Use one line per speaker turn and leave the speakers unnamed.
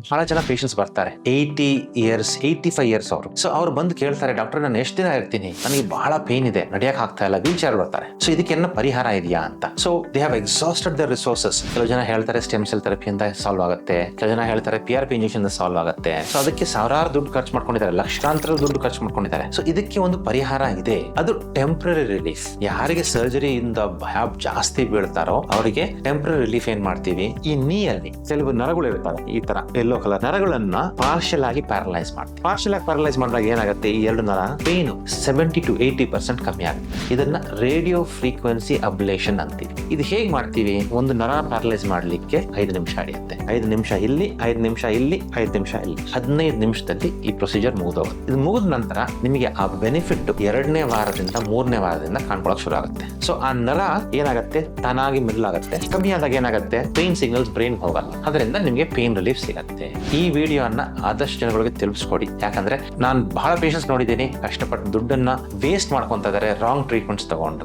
ಬಹಳ ಜನ ಪೇಷಂಟ್ಸ್ ಬರ್ತಾರೆ 85 ಇಯರ್ಸ್ ಅವರು. ಸೊ ಅವ್ರು ಬಂದು ಕೇಳ್ತಾರೆ, ಡಾಕ್ಟರ್ ನಾನು ಎಷ್ಟು ದಿನ ಇರ್ತೀನಿ, ನನಗೆ ಬಹಳ ಪೇನ್ ಇದೆ, ನಡೆಯಕ್ ಆಗ್ತಾ ಇಲ್ಲ, ವೀಲ್ ಚೇರ್ ಬರ್ತಾರೆ. ಸೊ ಇದಕ್ಕೆ ಏನ ಪರಿಹಾರ ಇದೆಯಾ ಅಂತ. So they have exhausted their resources. ಕೆಲವು ಜನ ಹೇಳ್ತಾರೆ ಸ್ಟೆಮ್ ಸೆಲ್ ಥೆರಪಿಯಿಂದ ಸಾಲ್ವ್ ಆಗುತ್ತೆ, ಕೆಲವು ಜನ ಹೇಳ್ತಾರೆ PRP ಇಂಜೆಕ್ಷನ್ ಸಾಲ್ವ್ ಆಗುತ್ತೆ. ಸೊ ಅದಕ್ಕೆ ಸಾವಿರಾರು ದುಡ್ಡು ಖರ್ಚು ಮಾಡ್ಕೊಂಡಿದ್ದಾರೆ, ಲಕ್ಷಾಂತರ ದುಡ್ಡು ಖರ್ಚು ಮಾಡ್ಕೊಂಡಿದ್ದಾರೆ. ಸೊ ಇದಕ್ಕೆ ಒಂದು ಪರಿಹಾರ ಇದೆ, ಅದು ಟೆಂಪ್ರರಿ ರಿಲೀಫ್. ಯಾರಿಗೆ ಸರ್ಜರಿಯಿಂದ ಭಯ ಜಾಸ್ತಿ ಬೀಳ್ತಾರೋ ಅವರಿಗೆ ಟೆಂಪ್ರರಿ ರಿಲೀಫ್ ಏನ್ ಮಾಡ್ತೀವಿ, ಈ ನೀಯಲ್ಲಿ ಕೆಲವು ನರಗಳು ಇರ್ತಾರೆ, ಈ ತರ ಯೆಲ್ಲೋ ಕಲರ್ ನರಗಳನ್ನ ಪಾರ್ಷಿಯಲ್ ಆಗಿ ಪ್ಯಾರಲೈಸ್ ಮಾಡ್ತೀವಿ. ಪಾರ್ಷಿಯಲ್ ಆಗಿ ಪ್ಯಾರಲೈಸ್ ಮಾಡಿದಾಗ ಏನಾಗುತ್ತೆ, ಈ ಎರಡು ನರ ಪೇನ್ 70 to 80% ಕಮ್ಮಿ ಆಗುತ್ತೆ. ಇದನ್ನ ರೇಡಿಯೋ ಫ್ರೀಕ್ವೆನ್ಸಿ ಅಬ್ಲೇಷನ್ ಅಂತೀವಿ. ಇದು ಹೇಗ್ ಮಾಡ್ತೀವಿ, ಒಂದು ನರ ಪ್ಯಾರಲೈಸ್ ಮಾಡ್ಲಿಕ್ಕೆ 5 ನಿಮಿಷ ಹಿಡಿಯುತ್ತೆ. 5 ನಿಮಿಷ ಇಲ್ಲಿ, 5 ನಿಮಿಷ ಇಲ್ಲಿ, 5 ನಿಮಿಷ ಇಲ್ಲಿ, 15 ನಿಮಿಷದಲ್ಲಿ ಈ ಪ್ರೊಸೀಜರ್ ಮುಗಿದೋಗುತ್ತೆ. ಇದು ಮುಗಿದ ನಂತರ ನಿಮಗೆ ಆ ಬೆನಿಫಿಟ್ 2ನೇ ವಾರದಿಂದ 3ನೇ ವಾರದಿಂದ ಕಾಣ್ಕೊಳಕ್ ಶುರು ಆಗುತ್ತೆ. ಸೊ ಆ ನರ ಏನಾಗುತ್ತೆ, ತಾನಾಗಿ ಮಿಡ್ಲಾಗುತ್ತೆ. ಕಮ್ಮಿ ಆದಾಗ ಏನಾಗುತ್ತೆ, ಪೇನ್ ಸಿಗ್ನಲ್ಸ್ ಬ್ರೈನ್ ಹೋಗಲ್ಲ, ಅದರಿಂದ ನಿಮಗೆ ಪೇನ್ ರಿಲೀಫ್ ಸಿಗುತ್ತೆ. ಈ ವಿಡಿಯೋನ ಆದಷ್ಟು ಜನಗಳಿಗೆ ತಿಳಿಸ್ಕೊಡಿ. ಯಾಕಂದ್ರೆ ನಾನು ಬಹಳ ಪೇಷಂಟ್ಸ್ ನೋಡಿದ್ದೀನಿ, ಕಷ್ಟಪಟ್ಟು ದುಡ್ಡನ್ನ ವೇಸ್ಟ್ ಮಾಡ್ಕೊಂತ ಇದಾರೆ ರಾಂಗ್ ಟ್ರೀಟ್ಮೆಂಟ್ಸ್ ತಗೊಂಡು.